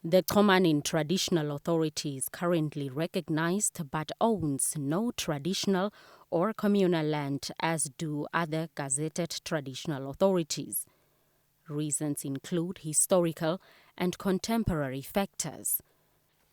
The Khomanin Traditional Authority is currently recognized but owns no traditional or communal land, as do other gazetted traditional authorities. Reasons include historical and contemporary factors.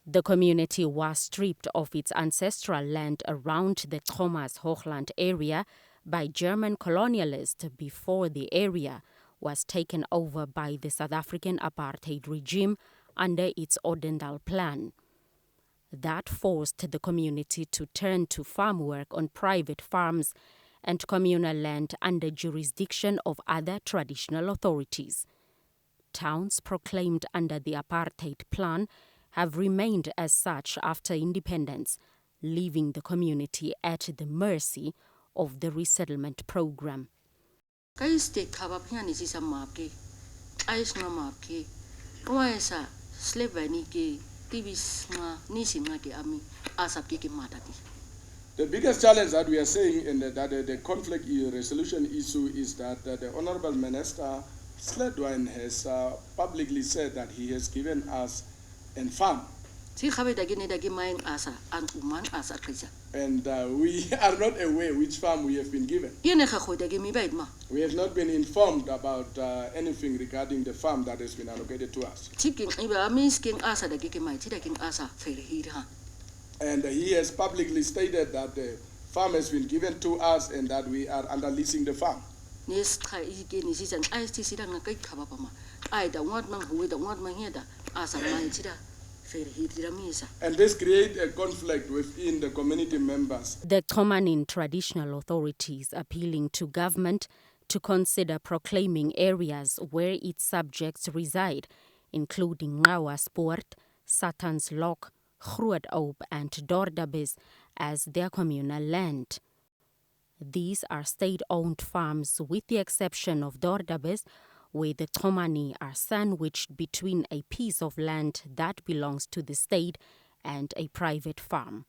The community was stripped of its ancestral land around the Khomas Hochland area by German colonialists before the area was taken over by the South African apartheid regime under its Odendaal plan. That forced the community to turn to farm work on private farms and communal land under jurisdiction of other traditional authorities. Towns proclaimed under the apartheid plan have remained as such after independence, leaving the community at the mercy of the resettlement program. The biggest challenge that we are seeing in the conflict resolution issue is that the Honorable Minister Sledwine has publicly said that he has given us a farm. And we are not aware which farm we have been given. We have not been informed about anything regarding the farm that has been allocated to us. And he has publicly stated that the farm has been given to us and that we are under leasing the farm. And this creates a conflict within the community members. The Khomanin Traditional Authority is appealing to government to consider proclaiming areas where its subjects reside, including Ngawasport, Satan's Lock, Groothoop and Dordabes, as their communal land. These are state-owned farms with the exception of Dordabes, where the Khomani are sandwiched between a piece of land that belongs to the state and a private farm.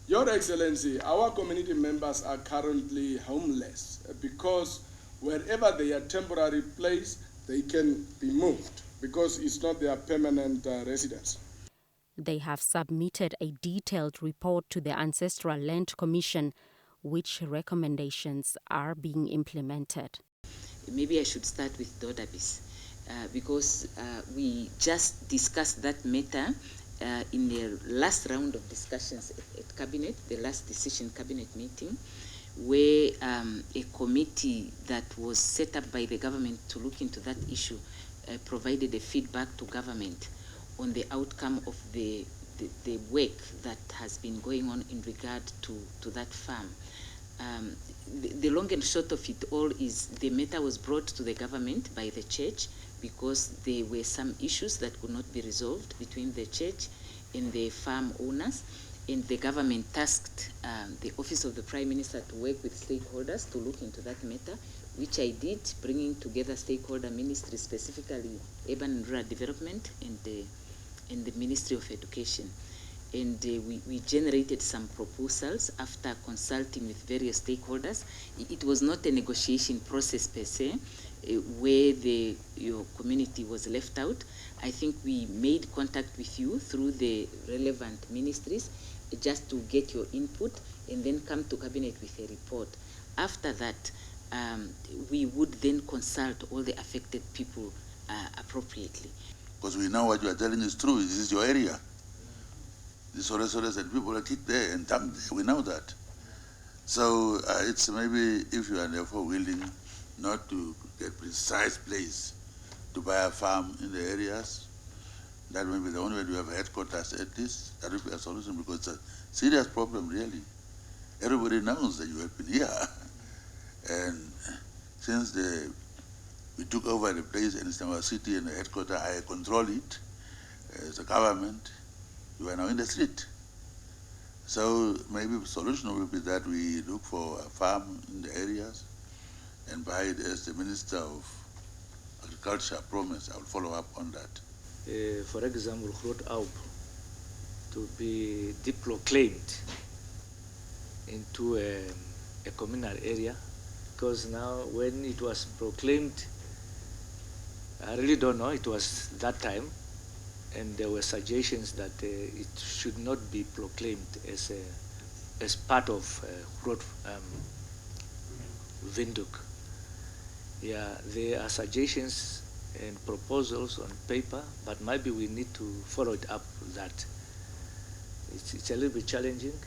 Your Excellency, our community members are currently homeless because wherever they are temporarily placed, they can be moved because it's not their permanent residence. They have submitted a detailed report to the Ancestral Land Commission, which recommendations are being implemented. Maybe I should start with Dordabes because we just discussed that matter in the last round of discussions at Cabinet, the last decision Cabinet meeting, where a committee that was set up by the government to look into that issue provided a feedback to government on the outcome of the work that has been going on in regard to that farm. The long and short of it all is the matter was brought to the government by the church because there were some issues that could not be resolved between the church and the farm owners, and the government tasked the Office of the Prime Minister to work with stakeholders to look into that matter, which I did, bringing together stakeholder ministries, specifically Urban and Rural Development and the Ministry of Education. And we generated some proposals after consulting with various stakeholders. It was not a negotiation process per se, where your community was left out. I think we made contact with you through the relevant ministries just to get your input and then come to Cabinet with a report. After that, we would then consult all the affected people appropriately. Because we know what you are telling is true. This is your area. The Soresoles and people are kicked there and dumped there. We know that. So it's maybe if you are therefore willing not to get precise place to buy a farm in the areas, that may be the only way to have headquarters at least. That would be a solution because it's a serious problem, really. Everybody knows that you have been here. And since we took over the place and it's our city and the headquarters, I control it as a government. You are now in the street. So maybe the solution will be that we look for a farm in the areas and buy it as the Minister of Agriculture promised. I will follow up on that. For example, Groothoop, to be deproclaimed into a communal area, because now when it was proclaimed, I really don't know, it was that time, and there were suggestions that it should not be proclaimed as part of Windhoek. Yeah, there are suggestions and proposals on paper, but maybe we need to follow it up that. It's a little bit challenging.